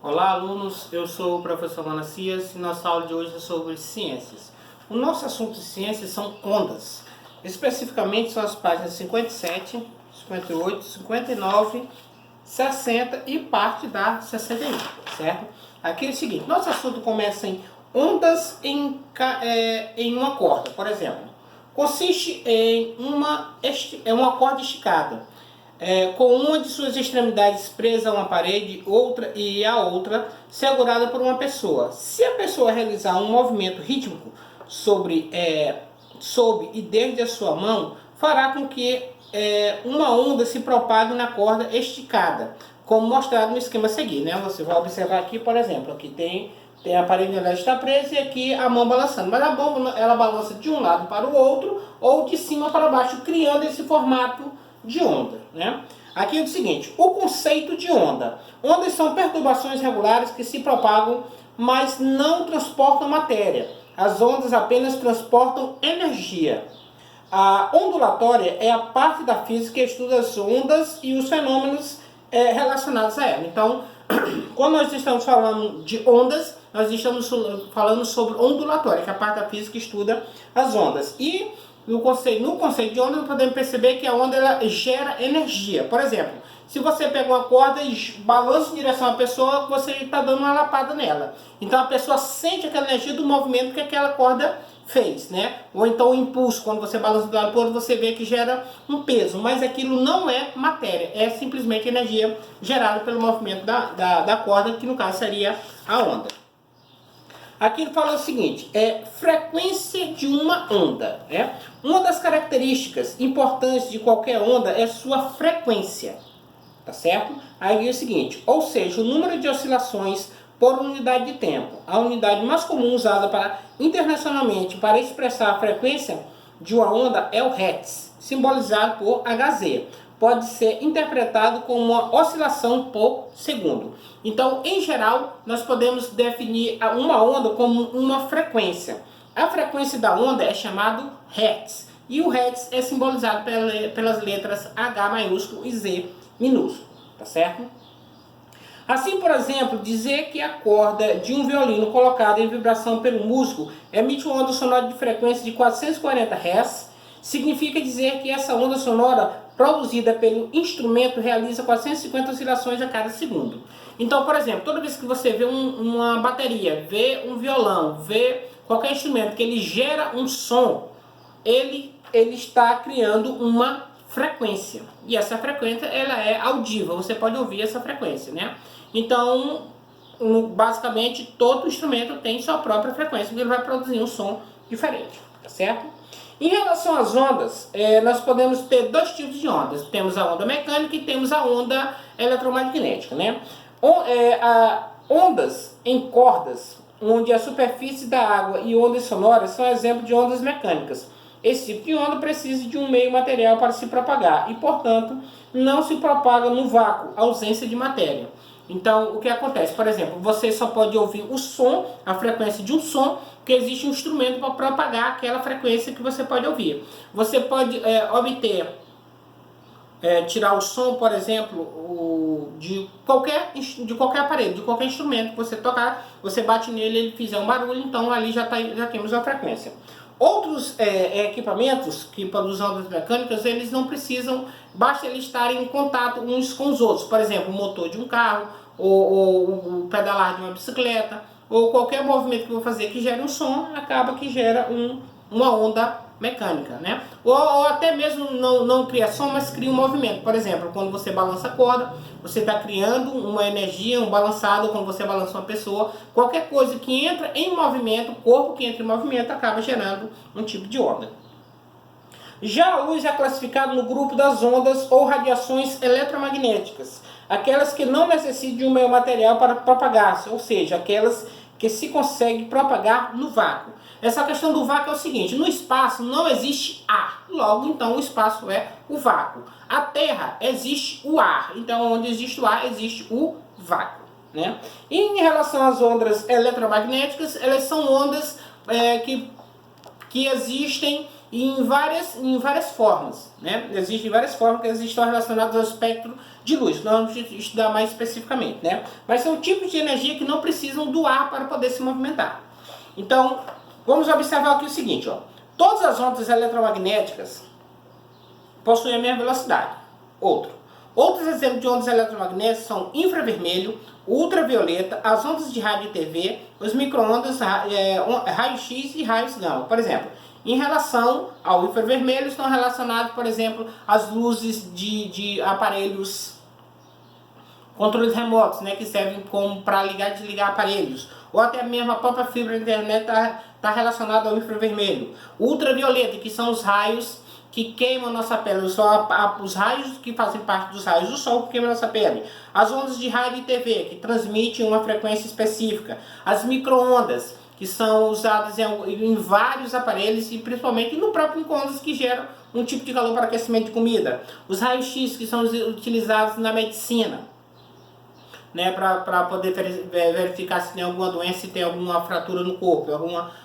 Olá, alunos, eu sou o professor Manacias e nossa aula de hoje é sobre ciências. O nosso assunto de ciências são ondas. Especificamente são as páginas 57, 58, 59, 60 e parte da 61, certo? Aqui é o seguinte, nosso assunto começa em ondas em uma corda, por exemplo. Consiste em uma corda esticada com uma de suas extremidades presa a uma parede, outra e a outra segurada por uma pessoa. Se a pessoa realizar um movimento rítmico sob e desde a sua mão, fará com que uma onda se propague na corda esticada, como mostrado no esquema a seguir, né? Você vai observar aqui, por exemplo, aqui tem a parede onde ela está presa e aqui a mão balançando. Mas a mão ela balança de um lado para o outro ou de cima para baixo, criando esse formato de onda, né? Aqui é o seguinte, o conceito de onda. Ondas são perturbações regulares que se propagam, mas não transportam matéria. As ondas apenas transportam energia. A ondulatória é a parte da física que estuda as ondas e os fenômenos relacionados a ela. Então, quando nós estamos falando de ondas, nós estamos falando sobre ondulatória, que é a parte da física que estuda as ondas. E no conceito de onda, nós podemos perceber que a onda ela gera energia. Por exemplo, se você pega uma corda e balança em direção à pessoa, você está dando uma lapada nela. Então a pessoa sente aquela energia do movimento que aquela corda fez, né? Ou então o impulso, quando você balança do lado para o outro, você vê que gera um peso. Mas aquilo não é matéria, é simplesmente energia gerada pelo movimento da corda, que no caso seria a onda. Aqui ele fala o seguinte, frequência de uma onda. Uma das características importantes de qualquer onda é sua frequência, tá certo? Aí é o seguinte, ou seja, o número de oscilações por unidade de tempo. A unidade mais comum usada internacionalmente para expressar a frequência de uma onda é o Hertz, simbolizado por Hz. Pode ser interpretado como uma oscilação por segundo. Então, em geral, nós podemos definir uma onda como uma frequência. A frequência da onda é chamado Hertz. E o Hertz é simbolizado pelas letras H maiúsculo e Z minúsculo. Tá certo? Assim, por exemplo, dizer que a corda de um violino colocada em vibração pelo músico emite uma onda sonora de frequência de 440 Hz, significa dizer que essa onda sonora produzida pelo instrumento realiza 450 oscilações a cada segundo. Então, por exemplo, toda vez que você vê uma bateria, vê um violão, vê qualquer instrumento que ele gera um som, ele está criando uma frequência. E essa frequência ela é audível, você pode ouvir essa frequência, né? Então, basicamente, todo instrumento tem sua própria frequência, porque ele vai produzir um som diferente, tá certo? Em relação às ondas, nós podemos ter dois tipos de ondas. Temos a onda mecânica e temos a onda eletromagnética, né? Ondas em cordas, onde a superfície da água e ondas sonoras são exemplos de ondas mecânicas. Esse tipo de onda precisa de um meio material para se propagar e, portanto, não se propaga no vácuo, ausência de matéria. Então, o que acontece? Por exemplo, você só pode ouvir o som, a frequência de um som, porque existe um instrumento para propagar aquela frequência que você pode ouvir. Você pode tirar o som, por exemplo, de qualquer aparelho, de qualquer instrumento que você tocar, você bate nele, ele fizer um barulho, então ali já temos a frequência. Outros equipamentos que produzem ondas mecânicas, eles não precisam, basta eles estarem em contato uns com os outros. Por exemplo, o motor de um carro, ou o pedalar de uma bicicleta, ou qualquer movimento que eu vou fazer que gere um som, acaba que gera uma onda mecânica, né? Ou até mesmo não cria som, mas cria um movimento. Por exemplo, quando você balança a corda, você está criando uma energia, um balançado. Quando você balança uma pessoa, qualquer coisa que entra em movimento, corpo que entra em movimento, acaba gerando um tipo de onda. Já a luz é classificada no grupo das ondas ou radiações eletromagnéticas, aquelas que não necessitam de um meio material para propagar-se, ou seja, aquelas que se consegue propagar no vácuo. Essa questão do vácuo é o seguinte, no espaço não existe ar, logo então o espaço é o vácuo. A Terra existe o ar, então onde existe o ar existe o vácuo, né? E em relação às ondas eletromagnéticas, elas são ondas que existem e em várias formas, né? Existem várias formas que elas estão relacionadas ao espectro de luz, nós vamos estudar mais especificamente, né? Mas são tipos de energia que não precisam do ar para poder se movimentar. Então, vamos observar aqui o seguinte, ó. Todas as ondas eletromagnéticas possuem a mesma velocidade. Outros exemplos de ondas eletromagnéticas são infravermelho, ultravioleta, as ondas de rádio e TV, os micro-ondas, raio-x e raios gama. Por exemplo, em relação ao infravermelho, estão relacionados, por exemplo, às luzes de aparelhos, controles remotos, né, que servem para ligar e desligar aparelhos, ou até mesmo a própria fibra da internet está relacionada ao infravermelho. Ultravioleta, que são os raios que queimam nossa pele, são os raios que fazem parte dos raios do sol que queimam nossa pele. As ondas de rádio e TV, que transmitem uma frequência específica. As micro-ondas, que são usadas em vários aparelhos e principalmente no próprio micro-ondas, que geram um tipo de calor para aquecimento de comida. Os raios-x, que são utilizados na medicina, né, para poder verificar se tem alguma doença, se tem alguma fratura no corpo,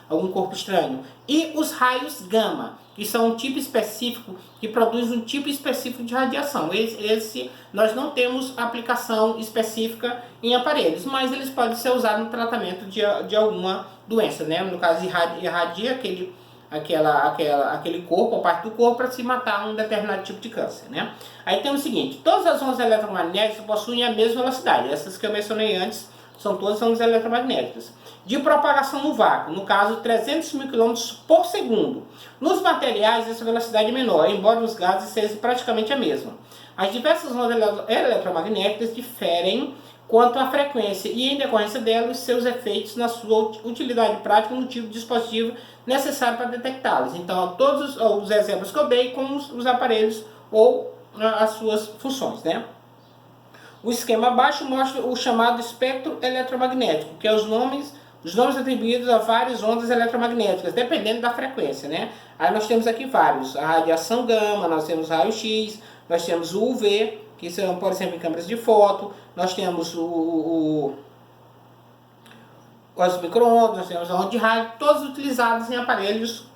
algum corpo estranho. E os raios gama, que são um tipo específico, que produz um tipo específico de radiação. Esse nós não temos aplicação específica em aparelhos, mas eles podem ser usados no tratamento de alguma doença, né? No caso, irradia aquele corpo, ou parte do corpo, para se matar um determinado tipo de câncer, né? Aí tem o seguinte, todas as ondas eletromagnéticas possuem a mesma velocidade. Essas que eu mencionei antes são todas ondas eletromagnéticas. De propagação no vácuo, no caso 300 mil km por segundo. Nos materiais essa velocidade é menor, embora nos gases seja praticamente a mesma. As diversas ondas eletromagnéticas diferem quanto à frequência e, em decorrência delas, seus efeitos na sua utilidade prática no tipo de dispositivo necessário para detectá-las. Então, todos os exemplos que eu dei com os aparelhos ou as suas funções, né? O esquema abaixo mostra o chamado espectro eletromagnético, que é os nomes atribuídos a várias ondas eletromagnéticas, dependendo da frequência, né? Aí nós temos aqui vários, a radiação gama, nós temos raio-x, nós temos o UV, que são, por exemplo, em câmeras de foto, nós temos as micro-ondas, nós temos a onda de rádio, todos utilizados em aparelhos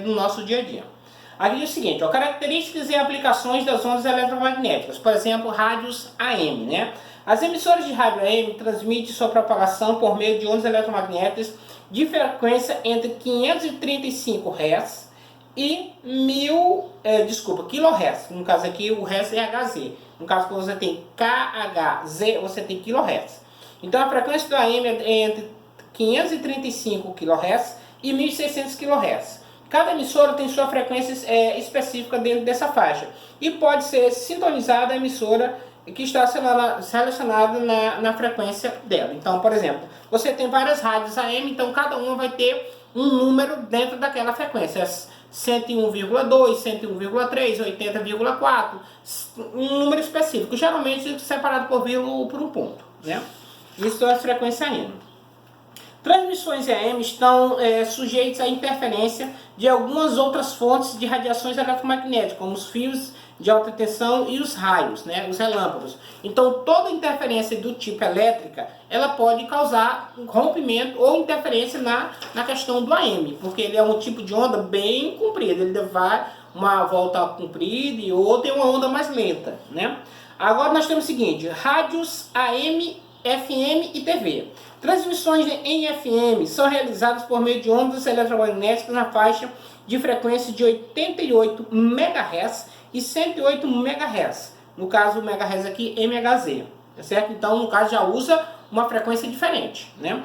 no nosso dia a dia. Aqui diz o seguinte, ó, características e aplicações das ondas eletromagnéticas, por exemplo, rádios AM, né? As emissoras de rádio AM transmitem sua propagação por meio de ondas eletromagnéticas de frequência entre 535 Hz e 1000 kHz. No caso aqui o Hz é Hz. No caso quando você tem KHZ, você tem kHz. Então a frequência do AM é entre 535 kHz e 1600 kHz. Cada emissora tem sua frequência específica dentro dessa faixa e pode ser sintonizada a emissora que está relacionada na frequência dela. Então, por exemplo, você tem várias rádios AM, então cada uma vai ter um número dentro daquela frequência. 101,2, 101,3, 80,4, um número específico, geralmente separado por vírgula ou por um ponto, né? Isso é a frequência AM. Transmissões AM estão sujeitas à interferência de algumas outras fontes de radiações eletromagnéticas, como os fios de alta tensão e os raios, né, os relâmpagos. Então, toda interferência do tipo elétrica, ela pode causar um rompimento ou interferência na questão do AM, porque ele é um tipo de onda bem comprida, ele vai uma volta comprida e outra tem uma onda mais lenta, né? Agora nós temos o seguinte, rádios AM, FM e TV. Transmissões em FM são realizadas por meio de ondas eletromagnéticas na faixa de frequência de 88 MHz e 108 MHz. No caso, o MHz aqui, MHz, tá certo? Então, no caso, já usa uma frequência diferente, né?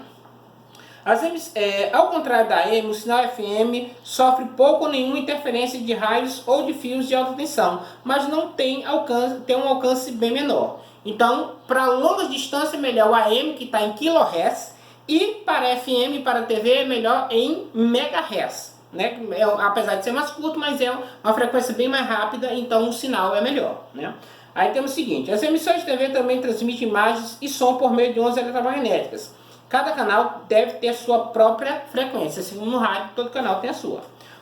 Ao contrário da AM, o sinal FM sofre pouco ou nenhuma interferência de raios ou de fios de alta tensão, mas não tem um alcance bem menor. Então, para longas distâncias é melhor o AM, que está em kHz, e para FM e para TV é melhor em MHz, né? Apesar de ser mais curto, mas é uma frequência bem mais rápida, então o sinal é melhor, né? Aí temos o seguinte, as emissões de TV também transmitem imagens e som por meio de ondas eletromagnéticas. Cada canal deve ter sua própria frequência, assim como no rádio, todo canal tem a sua.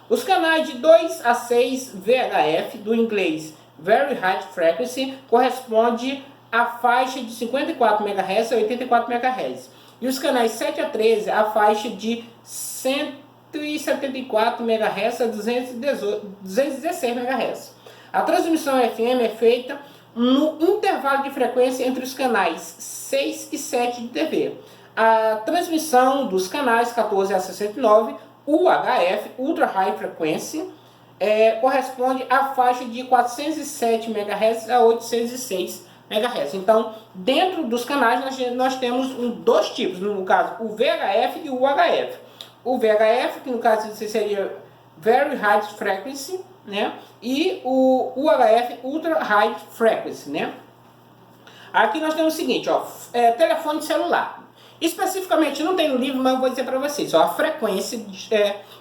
Os canais de 2 a 6 VHF, do inglês Very High Frequency, corresponde à faixa de 54 MHz a 84 MHz. E os canais 7 a 13, a faixa de 100 174 MHz a 216 MHz. A transmissão FM é feita no intervalo de frequência entre os canais 6 e 7 de TV. A transmissão dos canais 14 a 69, UHF, Ultra High Frequency, corresponde à faixa de 407 MHz a 806 MHz. Então, dentro dos canais nós temos dois tipos, no caso o VHF e o UHF. O VHF, que no caso seria Very High Frequency, né? E o UHF, Ultra High Frequency, né? Aqui nós temos o seguinte, ó, telefone celular. Especificamente, não tem no livro, mas eu vou dizer para vocês, ó, a frequência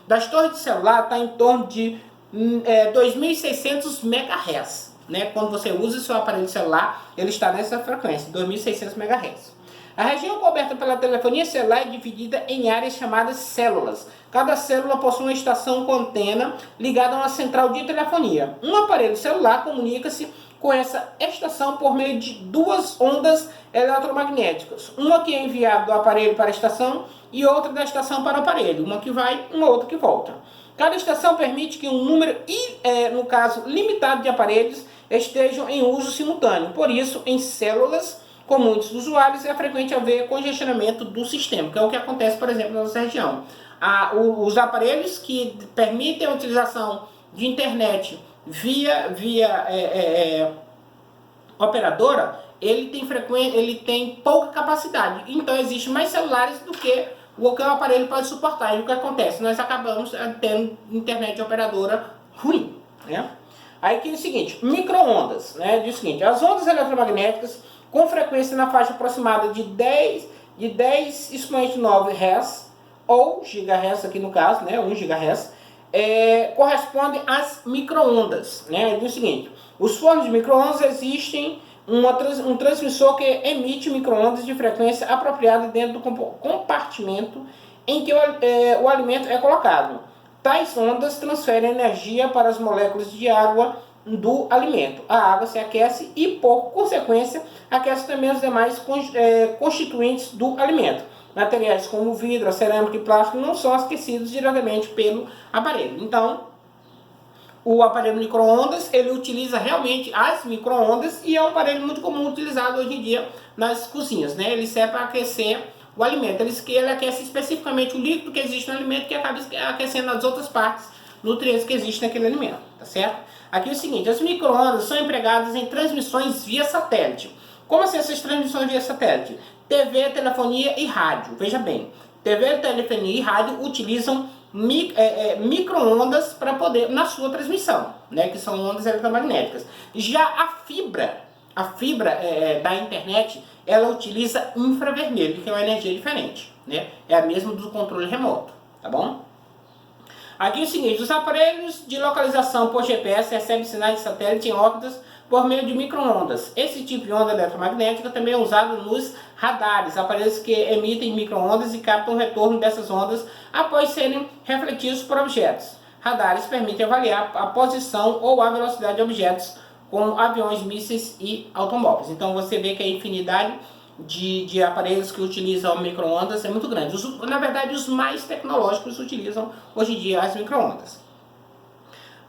das torres de celular está em torno de 2.600 MHz, né? Quando você usa o seu aparelho celular, ele está nessa frequência, 2.600 MHz. A região coberta pela telefonia celular é dividida em áreas chamadas células. Cada célula possui uma estação com antena ligada a uma central de telefonia. Um aparelho celular comunica-se com essa estação por meio de duas ondas eletromagnéticas. Uma que é enviada do aparelho para a estação e outra da estação para o aparelho. Uma que vai, uma outra que volta. Cada estação permite que um número, no caso, limitado de aparelhos estejam em uso simultâneo. Por isso, em células com muitos usuários, é frequente haver congestionamento do sistema, que é o que acontece, por exemplo, na nossa região. Os aparelhos que permitem a utilização de internet via operadora, ele tem pouca capacidade. Então, existe mais celulares do que o aparelho pode suportar. E o que acontece? Nós acabamos tendo internet de operadora ruim, né? Aí que é o seguinte, micro-ondas, né? Diz o seguinte, as ondas eletromagnéticas com frequência na faixa aproximada de 10 expoente 9 Hz, ou GHz aqui no caso, né? 1 GHz, correspondem às micro-ondas, né? Diz o seguinte, os fornos de micro-ondas existem um transmissor que emite micro-ondas de frequência apropriada dentro do compartimento em que o alimento é colocado. Tais ondas transferem energia para as moléculas de água do alimento. A água se aquece e, por consequência, aquece também os demais constituintes do alimento. Materiais como vidro, cerâmica e plástico não são aquecidos diretamente pelo aparelho. Então, o aparelho micro-ondas, ele utiliza realmente as micro-ondas e é um aparelho muito comum utilizado hoje em dia nas cozinhas, né? Ele serve para aquecer o alimento. Ele aquece especificamente o líquido que existe no alimento, que acaba aquecendo as outras partes nutrientes que existem naquele alimento, tá certo? Aqui é o seguinte, as micro-ondas são empregadas em transmissões via satélite. Como assim essas transmissões via satélite? TV, telefonia e rádio. Veja bem, TV, telefonia e rádio utilizam micro-ondas para poder, na sua transmissão, né, que são ondas eletromagnéticas. Já a fibra da internet, ela utiliza infravermelho, que é uma energia diferente, né? É a mesma do controle remoto, tá bom? Aqui é o seguinte, os aparelhos de localização por GPS recebem sinais de satélite em órbitas por meio de micro-ondas. Esse tipo de onda eletromagnética também é usado nos radares, aparelhos que emitem micro-ondas e captam o retorno dessas ondas após serem refletidos por objetos. Radares permitem avaliar a posição ou a velocidade de objetos, como aviões, mísseis e automóveis. Então você vê que a infinidade de aparelhos que utilizam micro-ondas é muito grande. Na verdade, os mais tecnológicos utilizam hoje em dia as micro-ondas.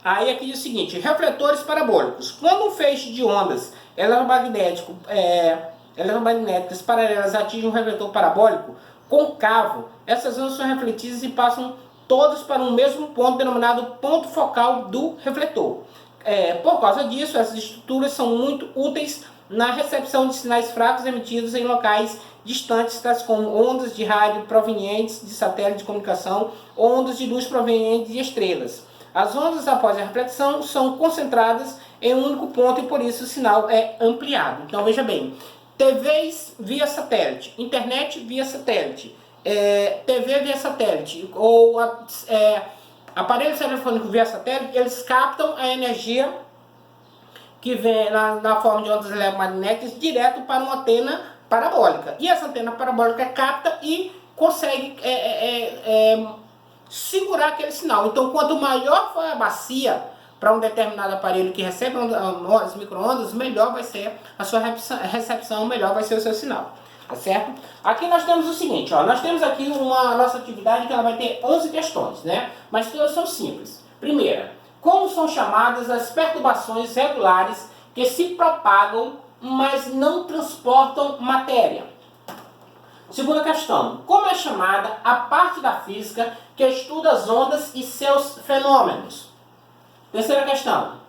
Aí aqui diz o seguinte, refletores parabólicos. Quando um feixe de ondas eletromagnéticas paralelas atinge um refletor parabólico côncavo, essas ondas são refletidas e passam todas para um mesmo ponto denominado ponto focal do refletor. Por causa disso, essas estruturas são muito úteis na recepção de sinais fracos emitidos em locais distantes, tais como ondas de rádio provenientes de satélite de comunicação, ondas de luz provenientes de estrelas. As ondas, após a reflexão, são concentradas em um único ponto e por isso o sinal é ampliado. Então veja bem, TVs via satélite, internet via satélite, TV via satélite ou aparelhos telefônicos via satélite, eles captam a energia que vem na forma de ondas eletromagnéticas direto para uma antena parabólica. E essa antena parabólica capta e consegue segurar aquele sinal. Então, quanto maior for a bacia para um determinado aparelho que recebe as micro-ondas, melhor vai ser a sua recepção, melhor vai ser o seu sinal. tá certo? Aqui nós temos o seguinte, ó, nós temos aqui uma nossa atividade que ela vai ter 11 questões, né? Mas todas são simples. Primeira, como são chamadas as perturbações regulares que se propagam, mas não transportam matéria? Segunda questão, como é chamada a parte da física que estuda as ondas e seus fenômenos? Terceira questão,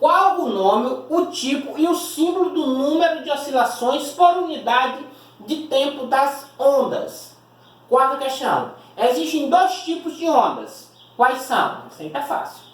qual o nome, o tipo e o símbolo do número de oscilações por unidade de tempo das ondas? Quarta questão, existem dois tipos de ondas. Quais são? Isso aí tá fácil.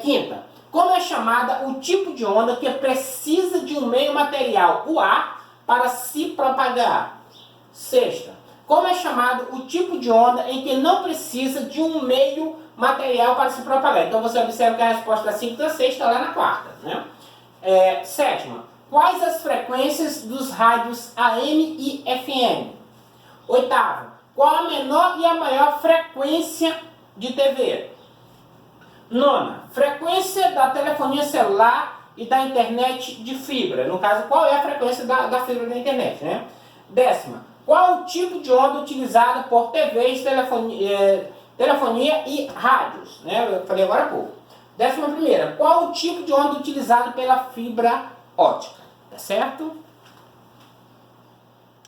Quinta, como é chamada o tipo de onda que precisa de um meio material, o ar, para se propagar? Sexta, como é chamado o tipo de onda em que não precisa de um meio material para se propagar? Então você observa que a resposta da 5 e da 6 está lá na quarta, né? Sétima, quais as frequências dos rádios AM e FM? Oitavo, qual a menor e a maior frequência de TV? Nona, frequência da telefonia celular e da internet de fibra. No caso, qual é a frequência da fibra da internet, né? Décima, qual o tipo de onda utilizada por TVs, telefonia e rádios? Né? Eu falei agora há pouco. 11ª, qual o tipo de onda utilizado pela fibra ótica? Tá certo?